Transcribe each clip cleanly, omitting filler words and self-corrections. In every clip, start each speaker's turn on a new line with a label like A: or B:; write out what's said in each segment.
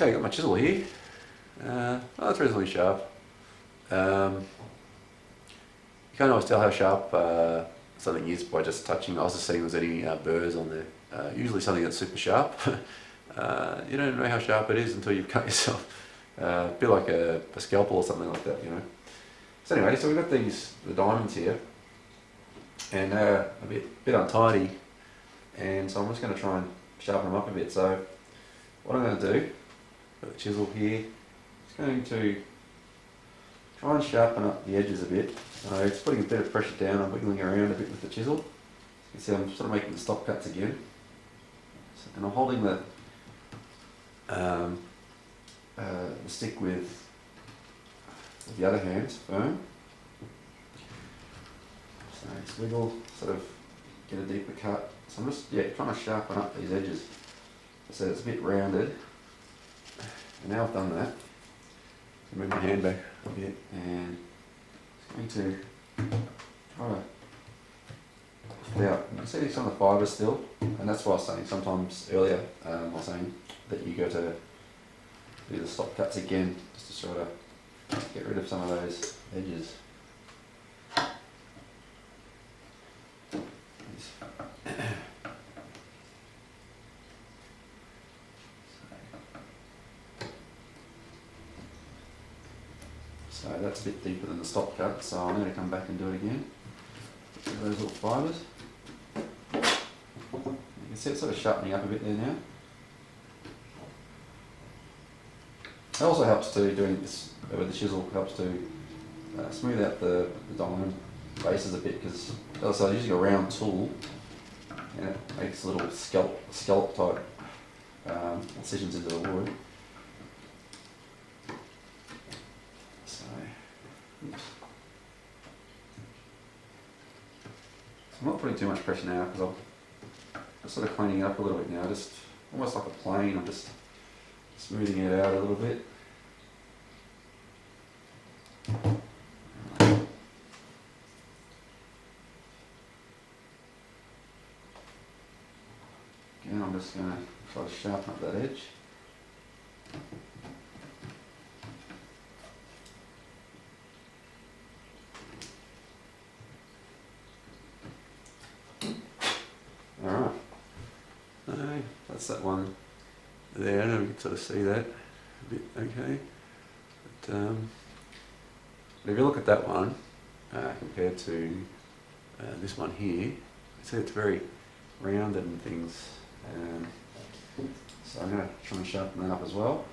A: Okay, got my chisel here. Oh, it's reasonably sharp. You can't always tell how sharp something is by just touching. I was just seeing if there's any burrs on there. Usually something that's super sharp, you don't know how sharp it is until you've cut yourself. A bit like a scalpel or something like that, you know. So anyway, so we've got the diamonds here, and a bit untidy, and so I'm just going to try and sharpen them up a bit. So what I'm going to do, got the chisel here, it's going to try and sharpen up the edges a bit. So it's putting a bit of pressure down. I'm wiggling around a bit with the chisel. You can see I'm sort of making the stop cuts again. So, and I'm holding the stick with the other hand firm. So just wiggle, sort of get a deeper cut. So I'm just trying to sharpen up these edges so it's a bit rounded. And now I've done that, I'll move my hand back a bit and it's going to try to pull out. You can see some of the fibres still, and that's why I was saying sometimes earlier, I was saying that you go to do the stop cuts again just to sort of get rid of some of those edges. So that's a bit deeper than the stop cut, so I'm going to come back and do it again. Get rid of those little fibres. You can see it's sort of sharpening up a bit there now. It also helps to, doing this with the chisel, helps to smooth out the diamond bases a bit, because also using a round tool, and it makes little scallop type incisions into the wood. So, oops. So I'm not putting too much pressure now because I'm just sort of cleaning it up a little bit now, just almost like a plane. I'm just smoothing it out a little bit. Again, I'm just going to try to sharpen up that edge. Alright, that's that one there. I know we can sort of see that a bit, okay. But if you look at that one compared to this one here, you see it's very rounded and things. So I'm going to try and sharpen that up as well.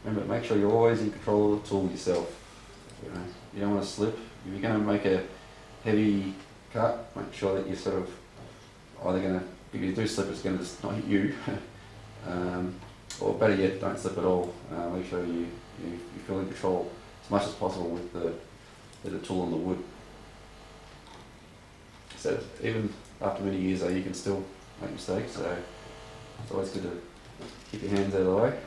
A: Remember, make sure you're always in control of the tool yourself. You don't want to slip. If you're going to make a heavy cut, make sure that you're sort of either going to, if you do slip, it's going to just not hit you, or better yet, don't slip at all. Make sure you feel in control as much as possible with the tool on the wood. So even after many years, you can still make mistakes. So it's always good to keep your hands out of the way.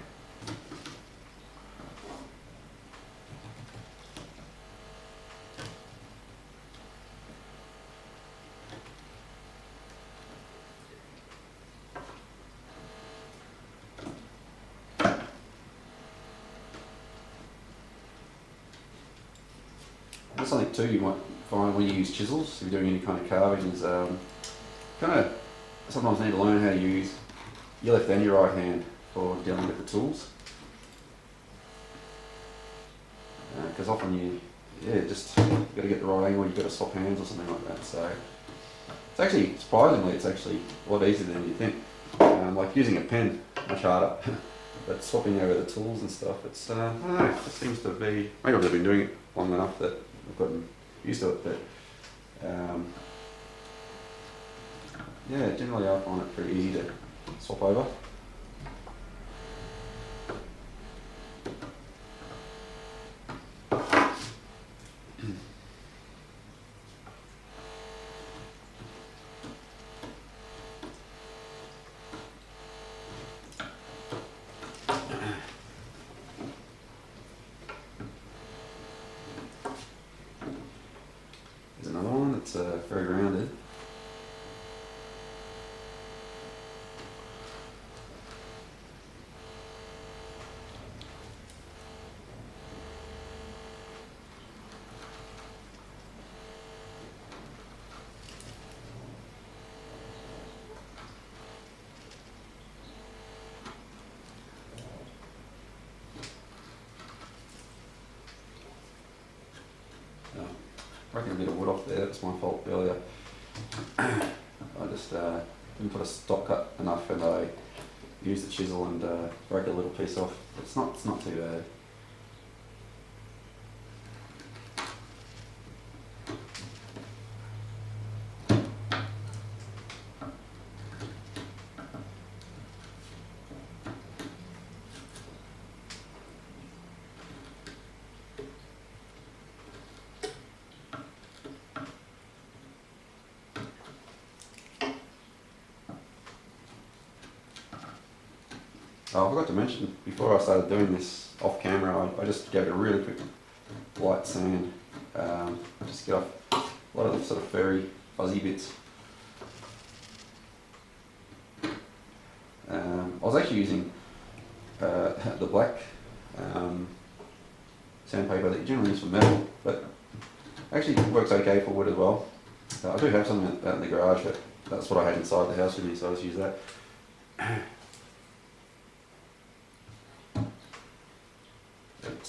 A: That's something too you might find when you use chisels, if you're doing any kind of carving, is kind of sometimes need to learn how to use your left and your right hand for dealing with the tools. Because often you just got to get the right angle, you've got to swap hands or something like that. So it's actually, surprisingly, it's actually a lot easier than you think. Like using a pen, much harder. But swapping over the tools and stuff, it's, I don't know, it just seems to be, maybe I've been doing it long enough that I've gotten used to it, but yeah, generally I find it pretty easy to swap over. There's another one. it's very rounded. I reckon a bit of wood off there, that's my fault earlier. I just didn't put a stop cut enough, and I used the chisel and broke a little piece off. It's not too bad. Oh, I forgot to mention, before I started doing this off camera, I just gave it a really quick light sand, just get off a lot of the sort of furry, fuzzy bits. I was actually using the black sandpaper that you generally use for metal, but actually works okay for wood as well. I do have some out in the garage, but that's what I had inside the house with me, so I just use that.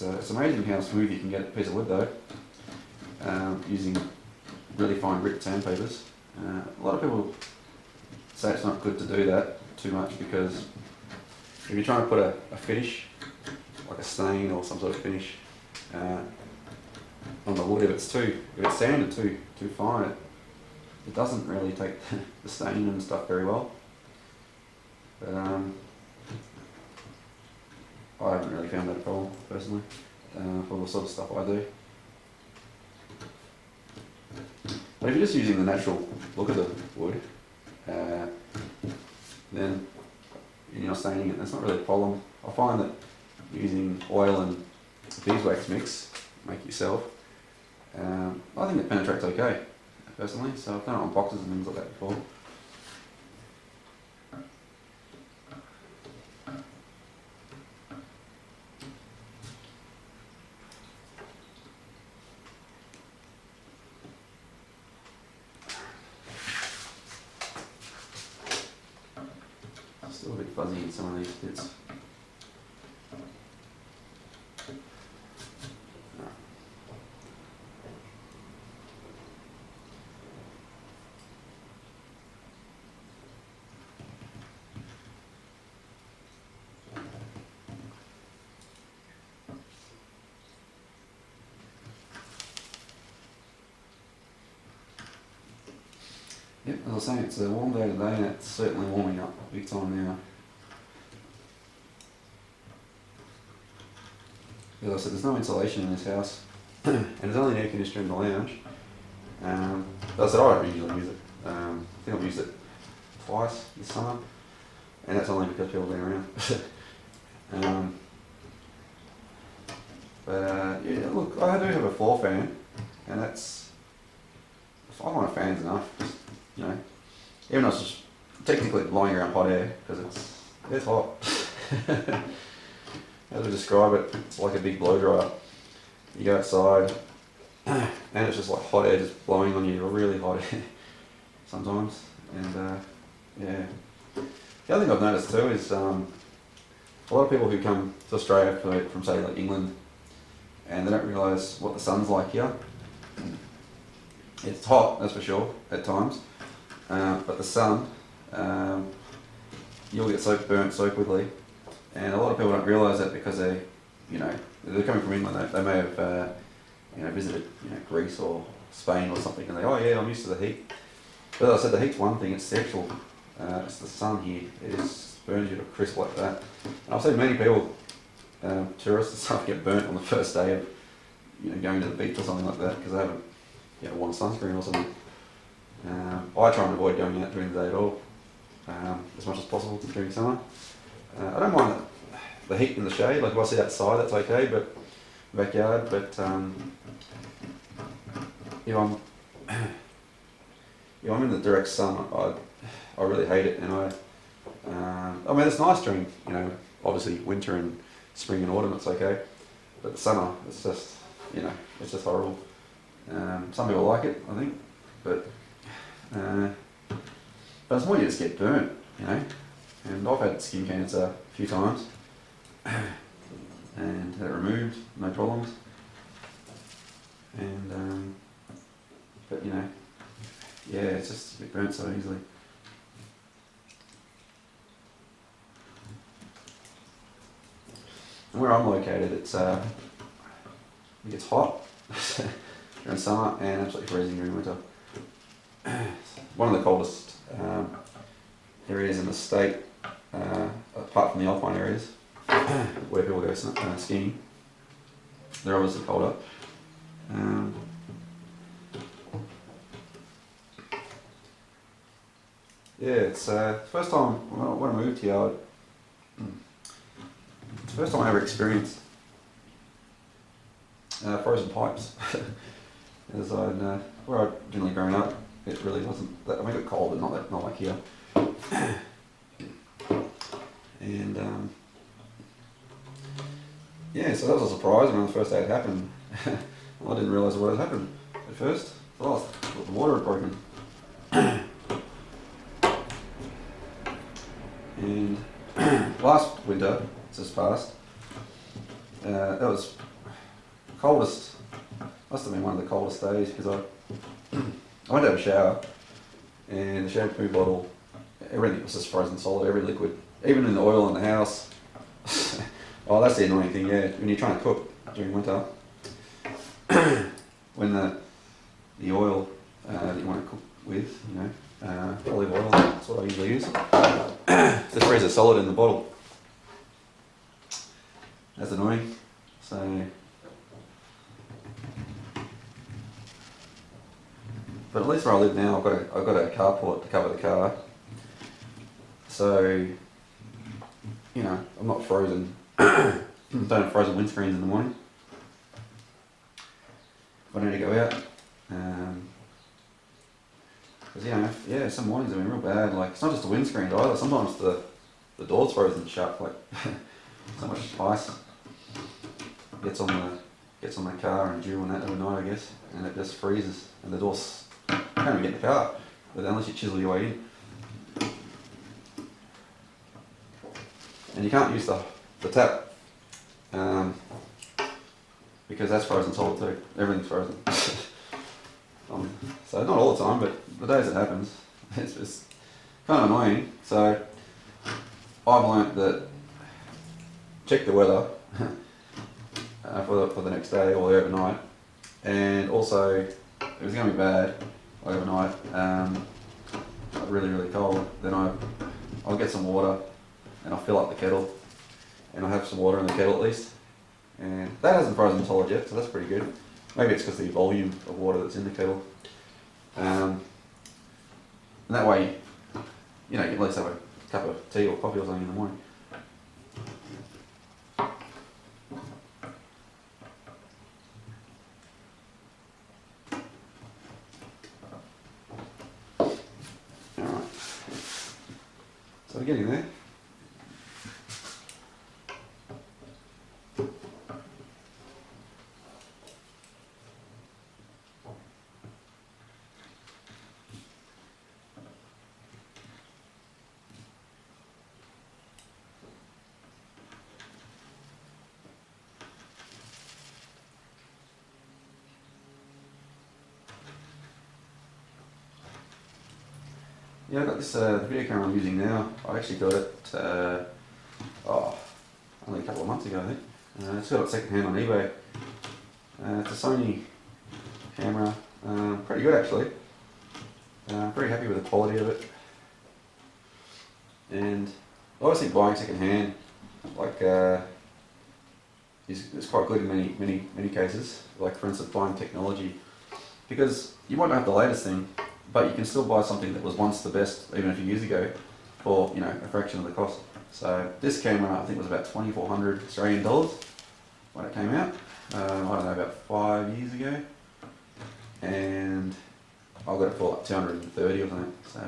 A: It's amazing how smooth you can get a piece of wood though, using really fine grit sandpapers. A lot of people say it's not good to do that too much, because if you're trying to put a finish, like a stain or some sort of finish, on the wood, if it's sanded too fine, it doesn't really take the stain and stuff very well. But I haven't really found that a problem personally, for the sort of stuff I do. But if you're just using the natural look of the wood, then you're not staining it, that's not really a problem. I find that using oil and beeswax mix, make it yourself, I think it penetrates okay, personally, so I've done it on boxes and things like that before. Still a bit fuzzy in some of these bits. Yep, as I was saying, it's a warm day today, and it's certainly warming up big time now. As I said, there's no insulation in this house, and there's only an air conditioner in the lounge. As I said, I don't usually use it. I think I've used it twice this summer, and that's only because people have been around. Yeah, look, I do have a floor fan, and that's, I find a fan's enough. Just, you know, even though it's just technically blowing around hot air, because it's hot. As we describe it, it's like a big blow dryer. You go outside, and it's just like hot air just blowing on you, really hot air sometimes. And yeah. The other thing I've noticed too is a lot of people who come to Australia from say like England, and they don't realise what the sun's like here. It's hot, that's for sure, at times, but the sun, you'll get so burnt so quickly, and a lot of people don't realise that because they're coming from England. They may have visited Greece or Spain or something, and they, oh yeah, I'm used to the heat. But as I said, the heat's one thing, it's the actual, it's the sun here, it just burns you to a crisp like that. And I've seen many people, tourists and stuff, get burnt on the first day of going to the beach or something like that, because they haven't worn sunscreen or something. I try and avoid going out during the day at all, as much as possible during summer. I don't mind the heat in the shade, like if I sit outside that's okay, but backyard, but if I'm yeah, I'm in the direct sun. I really hate it, and I mean, it's nice during, you know, obviously winter and spring and autumn, it's okay, but the summer, it's just, you know, it's just horrible. Some people like it, I think, but it's more you just get burnt, you know, and I've had skin cancer a few times, and had it removed, no problems, and but you know, yeah, it's just you get burnt so easily. And where I'm located, it gets hot during summer and absolutely freezing during winter. One of the coldest areas in the state, apart from the alpine areas where people go skiing. They're obviously colder. Yeah, it's first time when I moved here. It's the first time I ever experienced frozen pipes. As where I'd generally grown up, it really wasn't that. I mean, it got cold, but not like here. And yeah, so that was a surprise when the first day it happened. I didn't realise what had happened at first. I thought the water had broken. And last winter, just passed, that was coldest, must have been one of the coldest days, because I went to have a shower and the shampoo bottle, everything was just frozen solid, every liquid, even in the oil in the house. Oh, that's the annoying thing, yeah, when you're trying to cook during winter, when the oil that you want to cook with, you know, olive oil, that's what I usually use, just freezes solid in the bottle. That's annoying. So, but at least where I live now, I've got a carport to cover the car. So, you know, I'm not frozen. Don't have frozen windscreens in the morning if I need to go out. Because, you know, yeah, some mornings have been real bad. Like, it's not just the windscreens either. Sometimes the door's frozen shut. Like, so much ice gets on the car and during that overnight, I guess, and it just freezes, and the doors can't even get in the car, but unless you chisel your way in. And you can't use the tap, because that's frozen solid too. Everything's frozen. So not all the time, but the days it happens, it's just kind of annoying. So I've learnt that check the weather for the next day or the overnight, and also if it's going to be bad overnight, like really cold, then I'll get some water and I'll fill up the kettle, and I'll have some water in the kettle at least, and that hasn't frozen solid yet, so that's pretty good. Maybe it's because of the volume of water that's in the kettle, and that way, you know, you can at least have a cup of tea or coffee or something in the morning. Alright, so we're getting there. Yeah, I've got this video camera I'm using now. I actually got it only a couple of months ago, I think. It's got it second hand on eBay. It's a Sony camera, pretty good actually. I'm pretty happy with the quality of it. And I always think buying second hand, like, is quite good in many cases. Like, for instance, buying technology, because you might not have the latest thing, but you can still buy something that was once the best, even a few years ago, for, you know, a fraction of the cost. So this camera, I think, was about 2,400 Australian dollars when it came out. I don't know, about 5 years ago, and I got it for like 230 or something. So,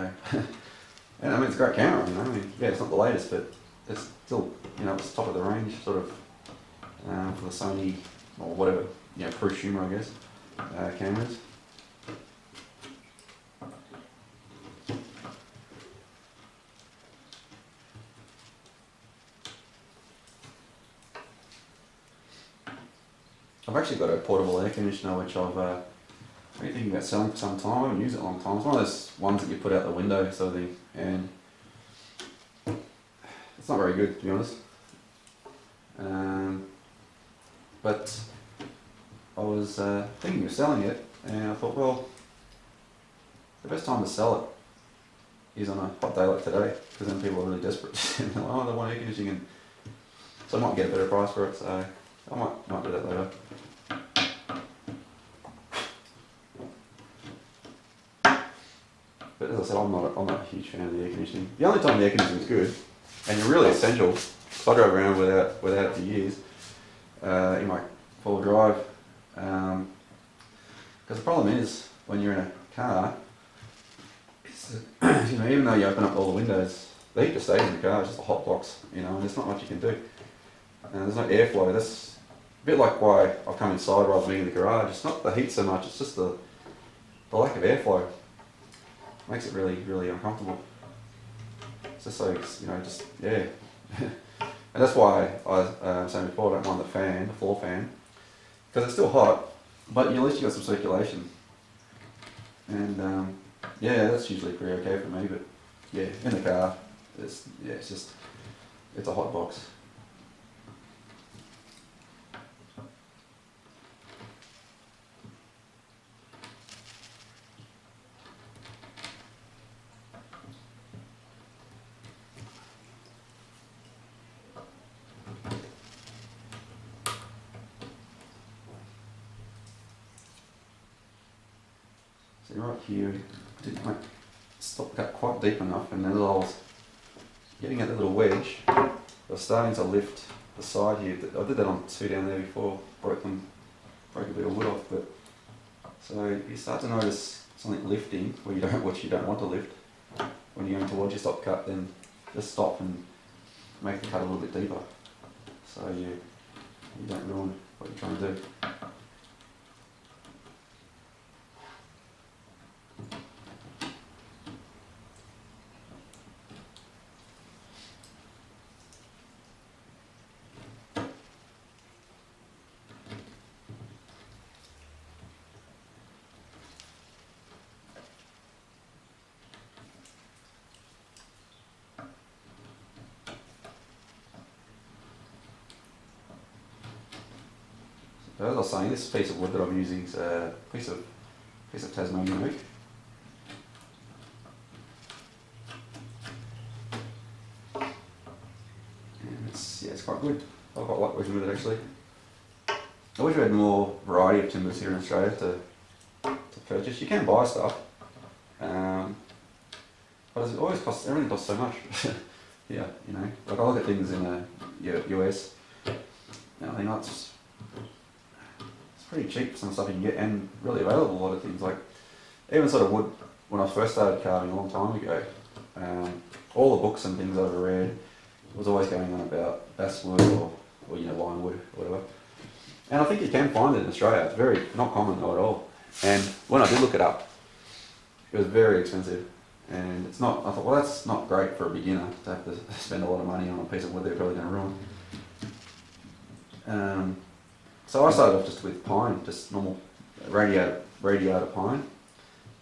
A: and I mean it's a great camera. You know, I mean, yeah, it's not the latest, but it's still, you know, it's top of the range sort of for the Sony or whatever, you know, prosumer, I guess, cameras. I've actually got a portable air conditioner which I've been thinking about selling for some time. I haven't used it in a long time. It's one of those ones that you put out the window sort of thing, and it's not very good, to be honest. But I was thinking of selling it, and I thought, well, the best time to sell it is on a hot day like today, because then people are really desperate. They're like, oh, they want air conditioning, and so I might get a better price for it. So I might do that later. But as I said, I'm not a huge fan of the air conditioning. The only time the air conditioning is good, and you're really essential, because I drove around without it for years in my four-wheel drive. Because the problem is, when you're in a car, is that, you know, even though you open up all the windows, the heat just stays in the car. It's just a hot box, you know, and there's not much you can do. There's no airflow. That's a bit like why I've come inside rather than being in the garage. It's not the heat so much, it's just the lack of airflow. Makes it really, really uncomfortable. It's just so, you know, just, yeah. And that's why I was saying before, I don't mind the fan, the floor fan, because it's still hot, but at least you got some circulation. And yeah, that's usually pretty okay for me, but yeah, in the car, it's a hot box. So right here, I didn't make stop cut quite deep enough, and then as I was getting at the little wedge, I was starting to lift the side here. I did that on two down there before, broke a bit of wood off. But so you start to notice something lifting where you don't want to lift. When you're going towards your stop cut, then just stop and make the cut a little bit deeper, so you don't ruin what you're trying to do. As I was saying, this piece of wood that I'm using is a piece of Tasmanian oak. And it's quite good. I quite like working with it actually. I wish we had more variety of timbers here in Australia to purchase. You can buy stuff, but it always costs. Everything costs so much. Yeah, you know, like I look at things in the US, and I think that's pretty cheap for some stuff you can get, and really available. A lot of things, like even sort of wood. When I first started carving a long time ago, all the books and things I've read was always going on about basswood or you know, line wood or whatever. And I think you can find it in Australia. It's very not common though at all. And when I did look it up, it was very expensive. And it's not. I thought, well, that's not great for a beginner to have to spend a lot of money on a piece of wood they're probably going to ruin. So I started off just with pine, just normal radiator pine,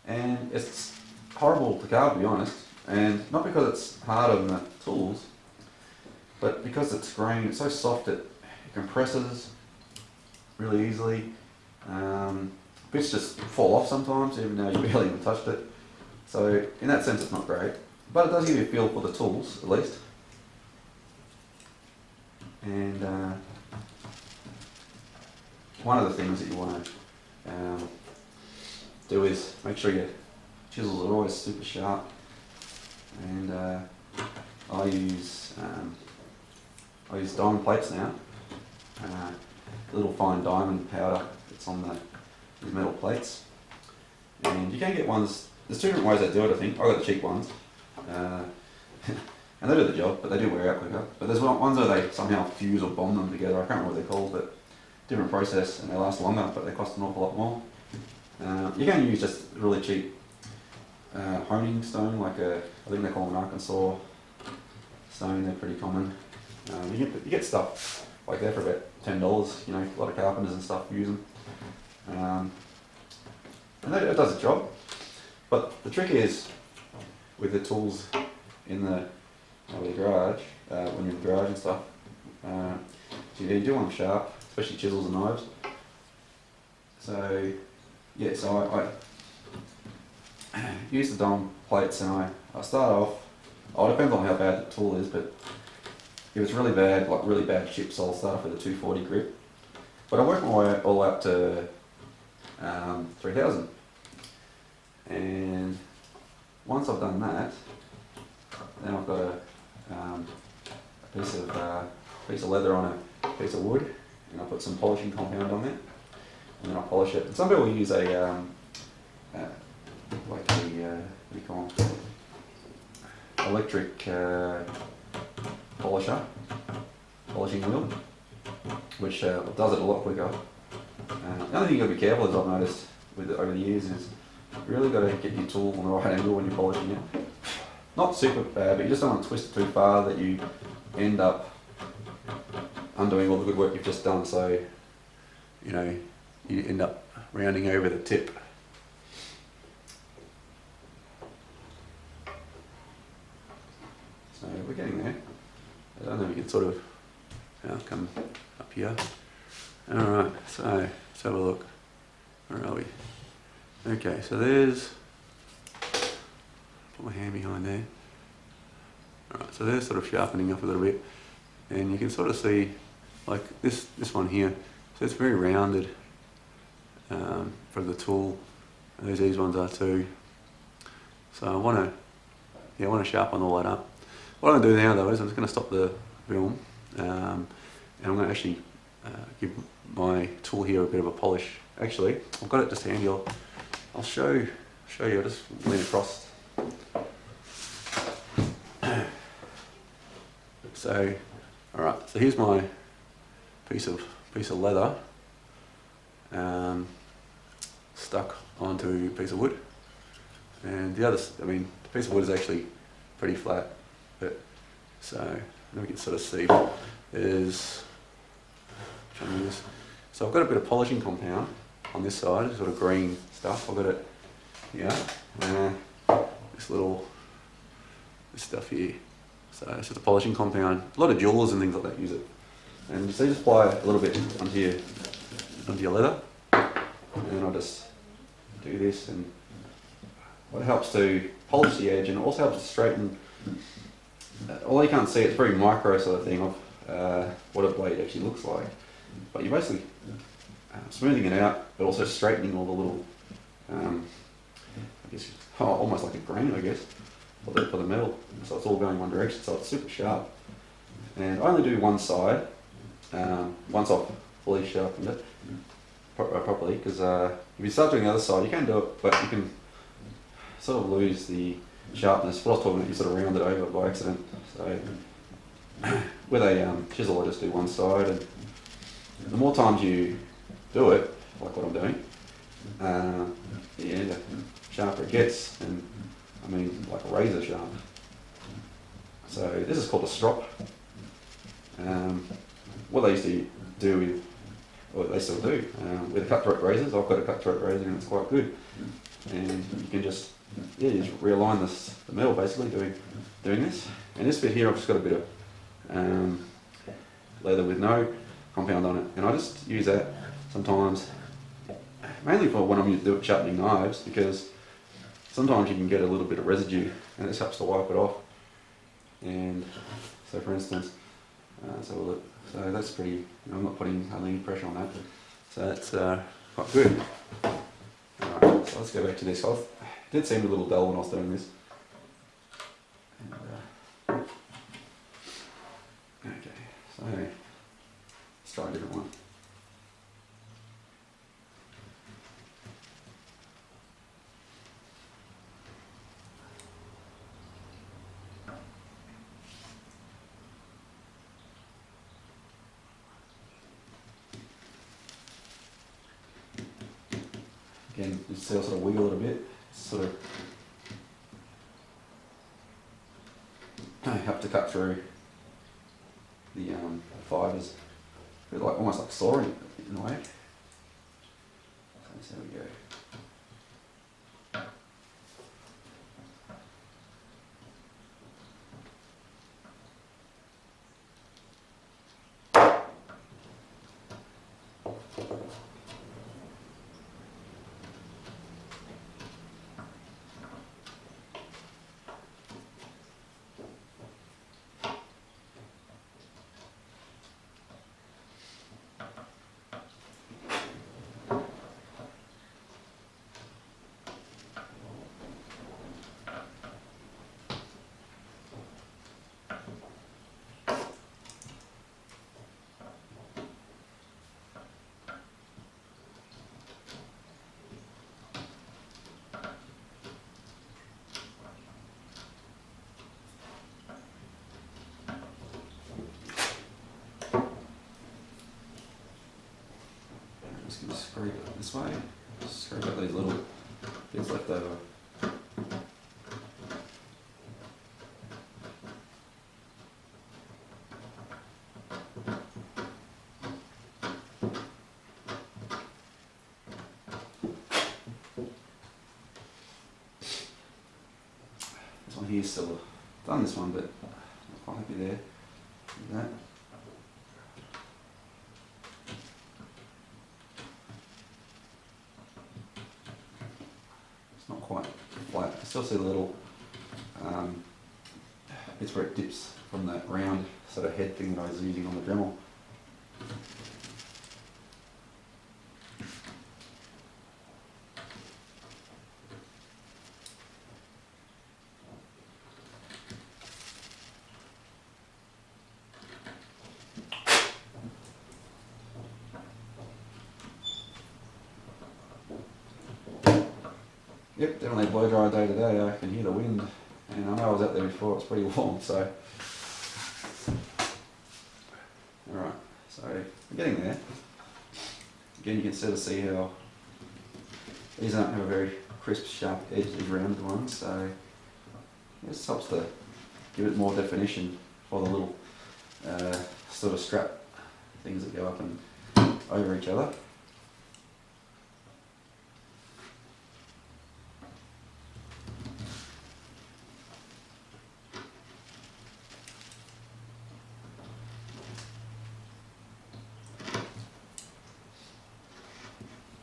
A: and it's horrible to carve, to be honest. And not because it's harder than the tools, but because it's grain. It's so soft it compresses really easily. Bits just fall off sometimes, even though you barely even touched it. So in that sense, it's not great, but it does give you a feel for the tools at least. And one of the things that you want to do is make sure your chisels are always super sharp. And I use diamond plates now. A little fine diamond powder that's on these metal plates.
B: And you can get ones, there's two different ways they do it I think. I got the cheap ones. And they do the job, but they do wear out quicker. But there's ones where they somehow fuse or bond them together. I can't remember what they're called, but different process, and they last longer, but they cost an awful lot more. You can use just really cheap honing stone, like I think they call them an Arkansas stone. They're pretty common. You get stuff like that for about $10. You know, a lot of carpenters and stuff use them, and it does the job. But the trick is with the tools in the garage, when you're in the garage and stuff, you do want them sharp, especially chisels and knives. So yeah, so I use the dome plates, and I start off, it depends on how bad the tool is, but if it's really bad, like really bad chips, I'll start off with a 240 grip. But I work my way all up to 3000. And once I've done that, then I've got a piece of leather on a piece of wood, and I put some polishing compound on there, and then I polish it. And some people use a what do you call them? Electric polishing wheel, which does it a lot quicker. The only thing you've got to be careful, as I've noticed over the years, is you really got to get your tool on the right angle when you're polishing it. Not super bad, but you just don't want to twist it too far that you end up undoing all the good work you've just done. So, you know, you end up rounding over the tip. So we're getting there. I don't know if you can sort of come up here. Alright, so let's have a look. Where are we? Okay, so there's, put my hand behind there. Alright, so there's sort of sharpening up a little bit, and you can sort of see, like this one here, so it's very rounded for the tool, and these ones are too. So I want to sharpen all that up. What I'm going to do now though is I'm just going to stop the film, and I'm going to actually give my tool here a bit of a polish. Actually, I've got it just handy. I'll show you. I'll just lean across. So, all right. So here's my piece of leather stuck onto a piece of wood, and the piece of wood is actually pretty flat. But so we can sort of see there's. So I've got a bit of polishing compound on this side, sort of green stuff. I've got it here, this stuff here. So it's just a polishing compound. A lot of jewelers and things like that use it. And so you just apply a little bit onto your leather, and I'll just do this, and what helps to polish the edge, and it also helps to straighten. Although you can't see, it's very micro sort of thing of what a blade actually looks like. But you're basically smoothing it out, but also straightening all the little, almost like a grain, I guess, for the metal. So it's all going one direction, so it's super sharp. And I only do one side once I've fully sharpened it properly, because if you start doing the other side, you can do it, but you can sort of lose the sharpness. What I was talking about, you sort of round it over by accident. So with a chisel, I just do one side, and the more times you do it, like what I'm doing, the sharper it gets, and I mean like a razor sharp. So this is called a strop. What they used to do with, or they still do, with cutthroat razors. I've got a cutthroat razor and it's quite good. And you can just realign the metal basically doing this. And this bit here, I've just got a bit of leather with no compound on it, and I just use that sometimes, mainly for when I'm sharpening knives, because sometimes you can get a little bit of residue, and this helps to wipe it off. And so, for instance, so that's pretty. I'm not putting hardly any pressure on that, so that's quite good. Alright, so let's go back to this. It did seem a little dull when I was doing this. And, okay, so let's try a different one. again, you see I sort of wiggle it a bit, sort of have to cut through the fibres, like almost like sawing it in a way. So there we go. Just going to scrape it this way, scrape out these little bits left over. This one here's still done this one, but I'm quite happy there with that. It's not quite flat. I still see the little bits where it dips from that round sort of head thing that I was using on the dremel. Yep, definitely a blow dry day today. I can hear the wind, and I know I was out there before. It's pretty warm, so. Alright, so we're getting there. Again, you can sort of see how these don't have a very crisp, sharp edge, these rounded ones, so it just helps to give it more definition for the little sort of strap things that go up and over each other.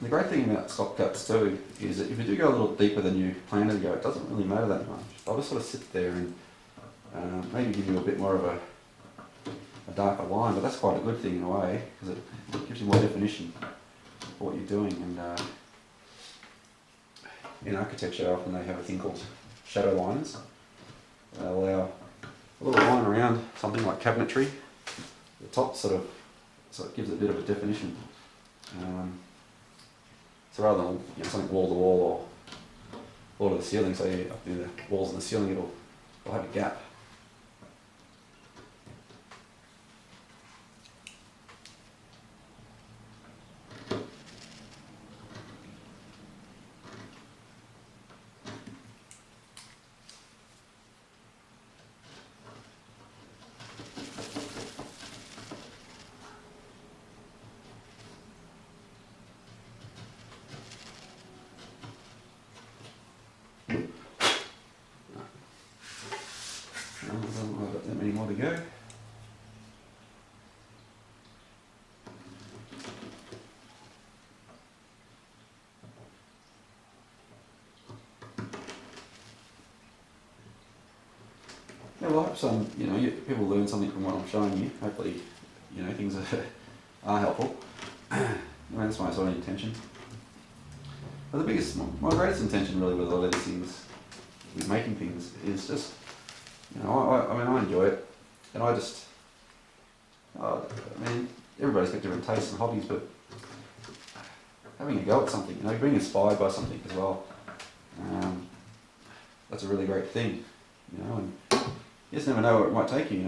B: The great thing about stop cuts too is that if you do go a little deeper than you planned to go, it doesn't really matter that much. They'll just sort of sit there and maybe give you a bit more of a darker line, but that's quite a good thing in a way because it gives you more definition for what you're doing. And in architecture, often they have a thing called shadow liners. They allow a little line around something like cabinetry. The top sort of gives it a bit of a definition. So rather than something wall to wall or wall to the ceiling, so up near the walls and the ceiling, it'll have a gap. I've got that many more to go. Yeah, well, I hope some, people learn something from what I'm showing you. Hopefully, things are helpful. That's my sort of intention. But my greatest intention really with a lot of these things, with making things, is just, I enjoy it, and everybody's got different tastes and hobbies, but having a go at something, being inspired by something as well, that's a really great thing, and you just never know where it might take you,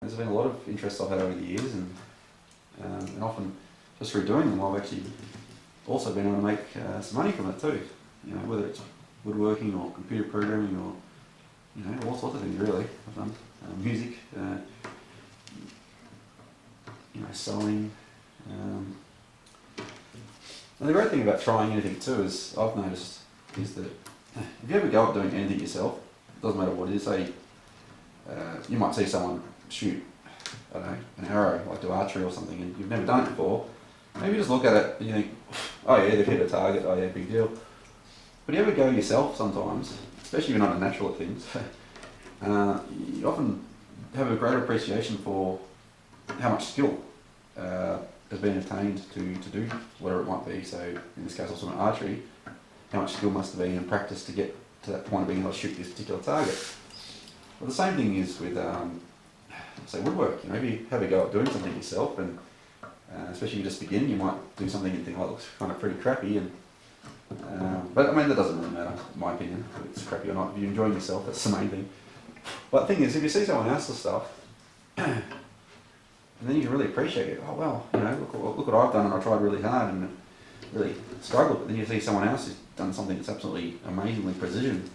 B: There's been a lot of interest I've had over the years, and often just through doing them, I've actually also been able to make some money from it too. You know, whether it's woodworking or computer programming or, you know, all sorts of things really. I've done music, you know, sewing. And the great thing about trying anything too is I've noticed is that if you ever go up doing anything yourself, it doesn't matter what it is. Say you might see someone shoot, I don't know, an arrow, like do archery or something, and you've never done it before. Maybe you just look at it and you think, oh yeah, they've hit a target, oh yeah, big deal. But you ever go yourself sometimes, especially if you're not a natural at things, you often have a greater appreciation for how much skill has been attained to do whatever it might be. So in this case also in archery, how much skill must have been in practice to get to that point of being able to shoot this particular target. Well, the same thing is with, say, woodwork. You know, if you have a go at doing something yourself, and especially if you just begin, you might do something and think, well, it looks kind of pretty crappy. And but I mean, that doesn't really matter, in my opinion, if it's crappy or not. If you're enjoying yourself, that's the main thing. But the thing is, if you see someone else's stuff, and then you can really appreciate it. Oh well, you know, look what I've done, and I tried really hard and really struggled. But then you see someone else who's done something that's absolutely amazingly precision,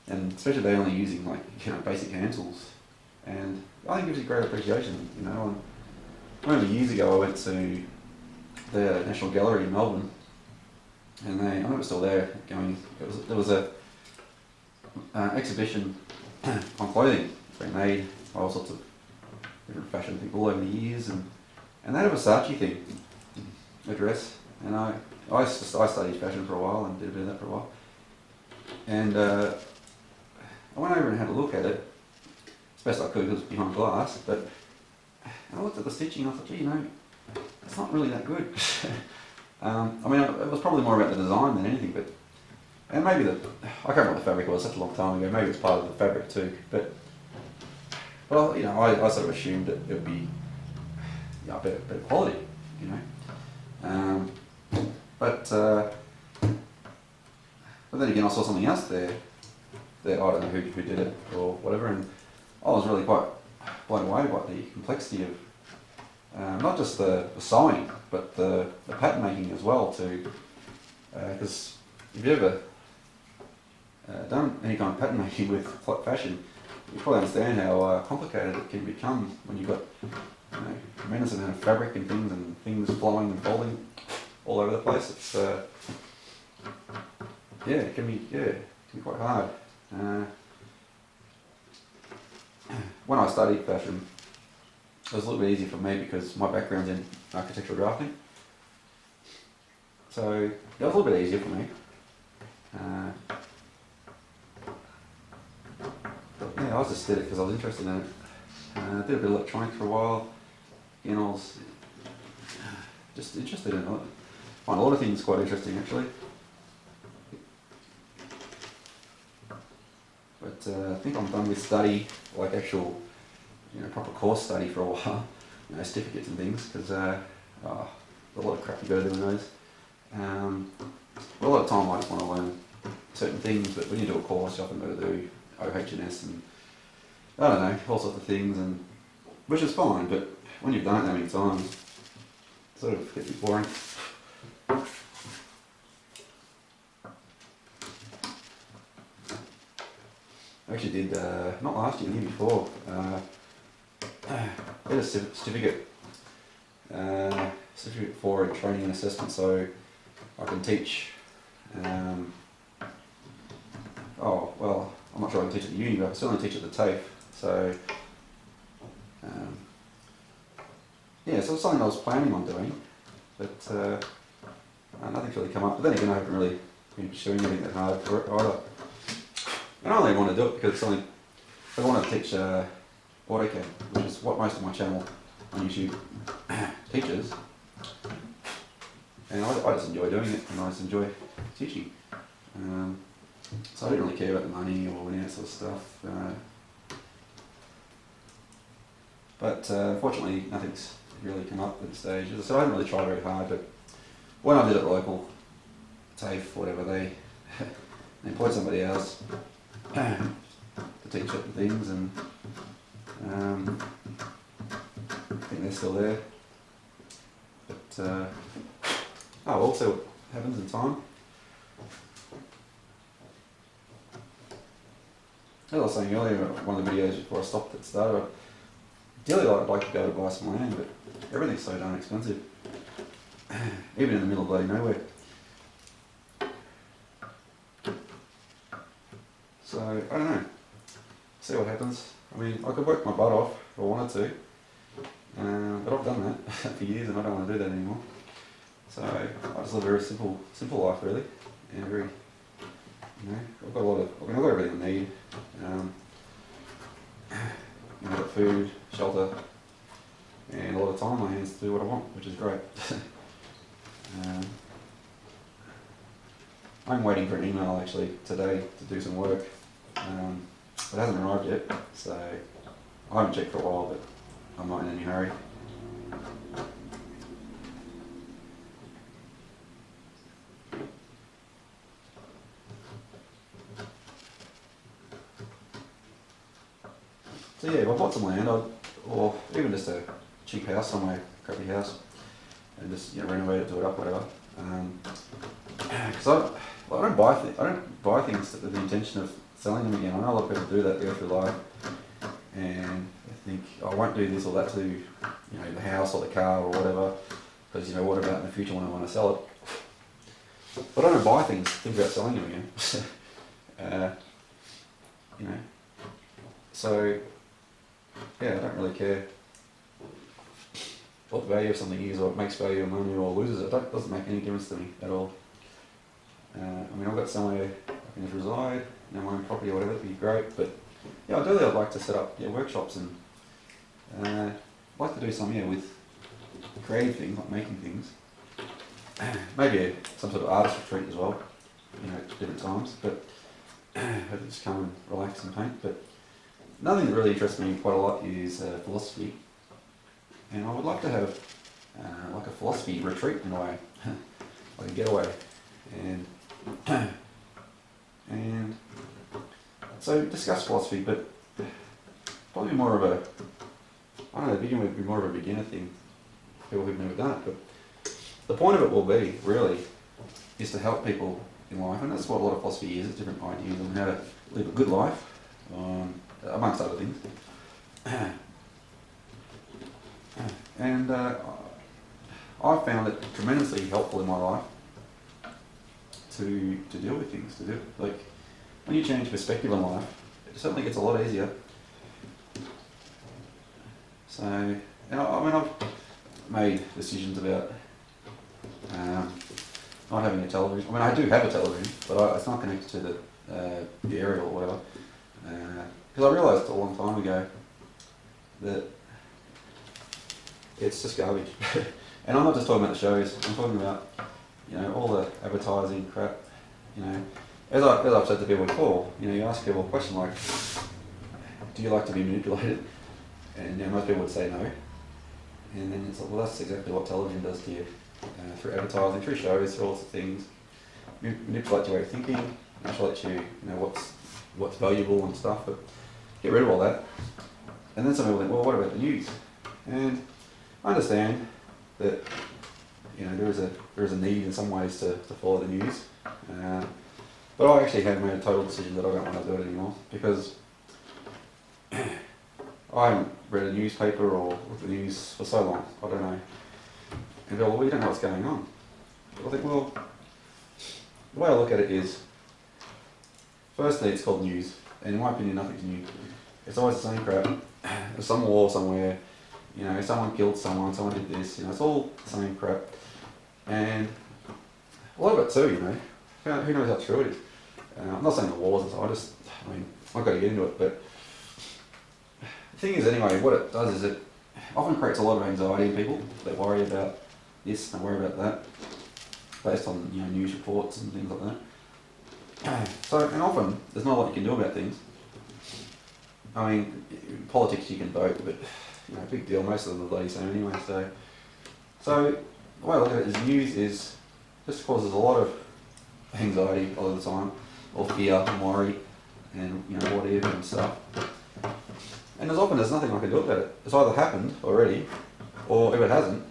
B: and especially they're only using like, you know, basic hand tools. And I think it gives you great appreciation, you know. And I remember years ago I went to the National Gallery in Melbourne, and I remember still there going. There was a exhibition on clothing being made by all sorts of different fashion people over the years, and they had a Versace thing, a dress, and I studied fashion for a while and did a bit of that for a while, and I went over and had a look at it as best I could because it was behind glass, but I looked at the stitching and I thought, gee, you know, it's not really that good. I mean, it was probably more about the design than anything, but, and maybe I can't remember what the fabric was, such a long time ago, maybe it's part of the fabric too, but you know, I sort of assumed that it would be, you know, better quality, you know. But then again, I saw something else there that I don't know who did it or whatever, and I was really quite blown away by the complexity of not just the sewing, but the pattern making as well too. Because if you've ever done any kind of pattern making with flat fashion, you probably understand how complicated it can become when you've got, you know, a tremendous amount of fabric and things flowing and folding all over the place. It's yeah, it can be quite hard. When I studied fashion, it was a little bit easier for me because my background's in architectural drafting, so that was a little bit easier for me. But yeah, I just did it because I was interested in it. I did a bit of electronics for a while. You know, I was just interested in it. I find a lot of things quite interesting actually. But I think I'm done with study, like actual, you know, proper course study for a while, you know, certificates and things, because there's a lot of crap you got to do in those. A lot of time I just want to learn certain things, but when you do a course, you often got to do OH&S and I don't know, all sorts of things, and which is fine, but when you've done it that many times, it sort of gets a bit boring. I actually did, not last year, the year before, I did a certificate for training and assessment, so I can teach, oh, well, I'm not sure I can teach at the uni, but I can certainly teach at the TAFE, so, yeah, so it's something I was planning on doing, but nothing's really come up. But then again, I haven't really been pursuing anything that hard for it either. And I only want to do it because it's only, I want to teach AutoCAD, which is what most of my channel on YouTube teaches. And I just enjoy doing it, and I just enjoy teaching. So I don't really care about the money or any of that sort of stuff. But unfortunately, nothing's really come up at this stage. As I said, I haven't really tried very hard, but when I did it local, TAFE, whatever, they employed somebody else to teach certain things, and I think they're still there. But oh, also happens in time. As I was saying earlier, one of the videos before I stopped at starter, ideally I'd like to go to buy some land, but everything's so darn expensive. Even in the middle of bloody nowhere. So, I don't know. See what happens. I mean, I could work my butt off if I wanted to. But I've done that for years and I don't want to do that anymore. So, I just live a very simple life really. And very, you know, I've got everything I need. I've got food, shelter, and a lot of time on my hands to do what I want, which is great. I'm waiting for an email actually today to do some work. It hasn't arrived yet, so I haven't checked for a while, but I'm not in any hurry. So yeah, if I bought some land, or even just a cheap house somewhere, crappy house, and just renovate it, do it up, whatever. Because I don't buy things with the intention of selling them again. I know a lot of people do that. They go through life, and they think, I won't do this or that to the house or the car or whatever, because what about in the future when I want to sell it? But I don't buy things, think about selling them again. So yeah, I don't really care what the value of something is, or it makes value of money or loses it. That doesn't make any difference to me at all. I mean, I've got somewhere I can just reside, my own property or whatever, that'd be great. But yeah, ideally I'd like to set up workshops and I'd like to do some with creative things, like making things. Maybe some sort of artist retreat as well, at different times. But just come and relax and paint. But another thing that really interests me quite a lot is philosophy. And I would like to have like a philosophy retreat in a way, like a getaway. And so discuss philosophy, but probably more of a, I don't know, to begin with, be more of a beginner thing for people who've never done it. But the point of it will be, really, is to help people in life, and that's what a lot of philosophy is, it's different ideas on how to live a good life, amongst other things. And I've found it tremendously helpful in my life to deal with things, like when you change perspective on life, it certainly gets a lot easier. So, and I've made decisions about not having a television. I mean, I do have a television, but it's not connected to the aerial or whatever. Because I realised a long time ago that it's just garbage. And I'm not just talking about the shows, I'm talking about all the advertising crap. As I've said to people before, you ask people a question like, do you like to be manipulated? And most people would say no. And then it's like, well, that's exactly what television does to you. Through advertising, through shows, through all sorts of things. Manipulate your way of thinking, manipulate you, what's valuable and stuff, but get rid of all that. And then some people think, well, what about the news? And I understand that there is a need in some ways to follow the news, but I actually have made a total decision that I don't want to do it anymore, because I haven't read a newspaper or looked at the news for so long. I don't know. And well, we don't know what's going on. I think, well, the way I look at it is, firstly, it's called news, and in my opinion, nothing's new. It's always the same crap. There's some war somewhere. Someone killed someone did this, it's all the same crap. And a lot of it too, who knows how true it is. I'm not saying the wars, I'm not going to get into it, but the thing is anyway, what it does is it often creates a lot of anxiety in people. They worry about this and worry about that, based on news reports and things like that. So, and often, there's not a lot you can do about things. I mean, in politics you can vote, but big deal, most of them are bloody same anyway, so the way I look at it is news just causes a lot of anxiety all the time, or fear and worry, and whatever and stuff. And there's nothing I can do about it. It's either happened already, or if it hasn't,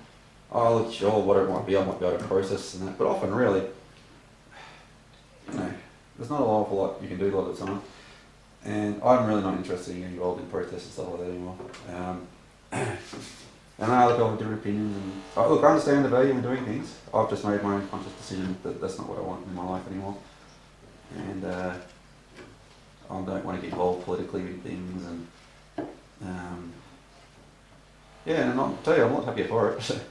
B: oh, look, sure, whatever it might be, I might be able to process and that. But often, really, you know, there's not an awful lot you can do a lot of the time. And I'm really not interested in getting involved in protests and stuff like that anymore. And I know other people have different opinions. And look, I understand the value in doing things. I've just made my own conscious decision that that's not what I want in my life anymore. And I don't want to get involved politically with things. And yeah, and I'll tell you, I'm not happy for it.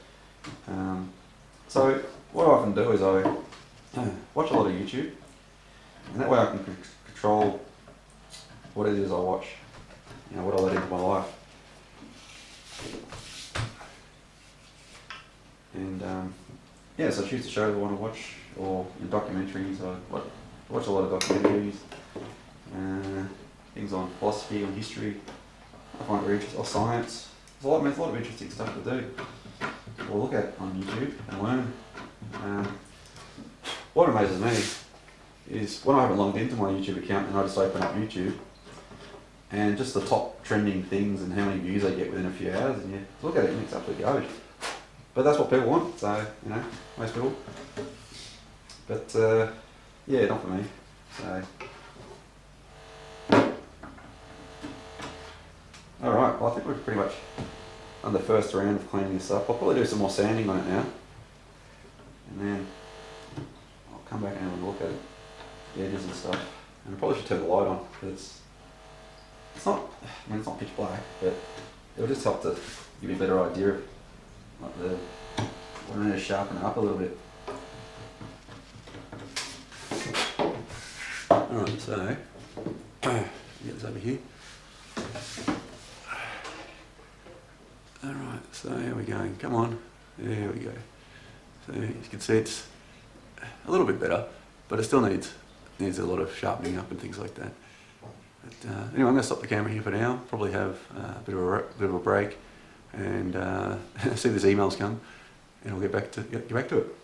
B: So what I often do is I watch a lot of YouTube, and that way I can control what it is I watch, you know, what I let into my life. And yeah, so I choose the shows I want to watch, or in documentaries. I watch a lot of documentaries, things on philosophy, on history. I find it very interesting, or science. There's a lot of interesting stuff to do, or look at on YouTube and learn. What amazes me is when I haven't logged into my YouTube account and I just open up YouTube, and just the top trending things and how many views I get within a few hours, and you look at it and it's absolutely garbage. But that's what people want, so, you know, most people. But, yeah, not for me, so. Alright, well I think we're pretty much on the first round of cleaning this up. I'll probably do some more sanding on it now. And then I'll come back and have a look at it, the edges and stuff. And I probably should turn the light on, because it's not, I mean it's not pitch black, but it'll just help to give you a better idea of like what I need to sharpen it up a little bit. Alright, so get this over here. Alright, so here we go. Come on. There we go. So you can see it's a little bit better, but it still needs a lot of sharpening up and things like that. But anyway, I'm going to stop the camera here for now. Probably have a bit of a break, and see if this emails come, and I'll get back to it.